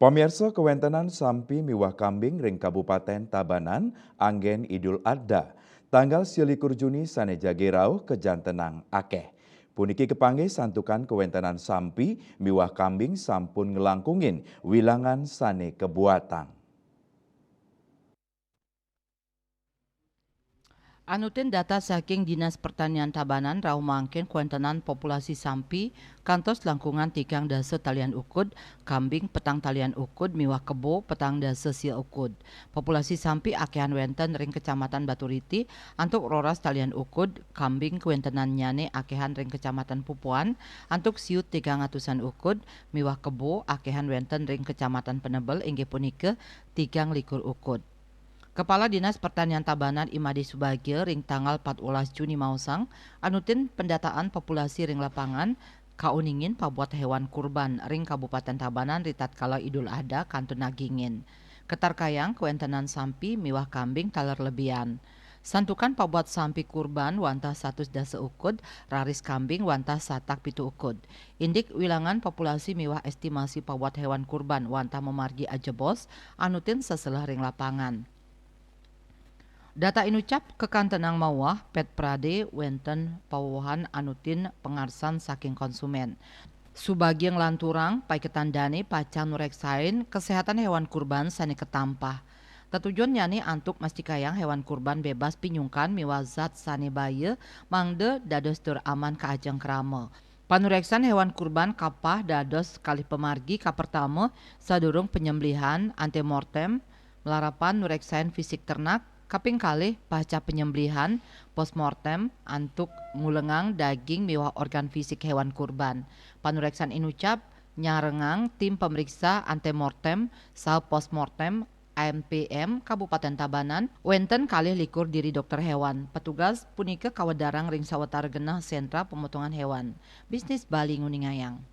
Pamirsa kewentenan sampi miwah kambing ring Kabupaten Tabanan anggen Idul Adha. Tanggal 21 Juni saneja gerau kejantenang akeh. Puniki kepanggih santukan kewentenan sampi miwah kambing sampun ngelangkungin wilangan sane kebuatan. Anutin data saking Dinas Pertanian Tabanan rau mangken kuentenan populasi sampi kantos langkungan tikang dase talian ukud, kambing petang talian ukud, miwah kebo petang dase sia ukud. Populasi sampi akehan wenten ring Kecamatan Baturiti antuk roras talian ukud, kambing kuentenan nyane akehan ring Kecamatan Pupuan antuk siut 300-an ukud, miwah kebo akehan wenten ring Kecamatan Penebel inggih punike 3 likur ukud. Kepala Dinas Pertanian Tabanan Imadi Subagio ring tanggal 14 Juni mausang anutin pendataan populasi ring lapangan kauningin pabuat hewan kurban ring Kabupaten Tabanan ritat kala Idul Adha kantun nagingin. Ketarkayang kuentenan sampi miwah kambing taler lebihan. Santukan pabuat sampi kurban wantah 100 dasa ukud, raris kambing wantah satak pitu ukud. Indik wilangan populasi miwah estimasi pabuat hewan kurban wantah memargi ajebos anutin seselah ring lapangan. Data inucap kekantenang mawah pet prade wenten pawohan anutin pengarsan saking konsumen. Subagian lanturang pai ketandane pacan nureksain kesehatan hewan kurban sani ketampah. Tetujuan nyani antuk mastikayang hewan kurban bebas pinyungkan miwazat sani baye mangde dados tur aman ka ajeng krama. Panureksan hewan kurban kapah dados kali pemargi ka pertama sadurung penyembelihan antemortem melarapan nureksain fisik ternak kaping kalih pasca penyembelihan postmortem antuk ngulengang daging miwah organ fisik hewan kurban. Panureksan inucap nyarengang tim pemeriksa antemortem saha postmortem AMPM Kabupaten Tabanan wenten kalih likur diri dokter hewan. Petugas punike kawedarang ring sawetara genah sentra pemotongan hewan. Bisnis Bali Nguningayang.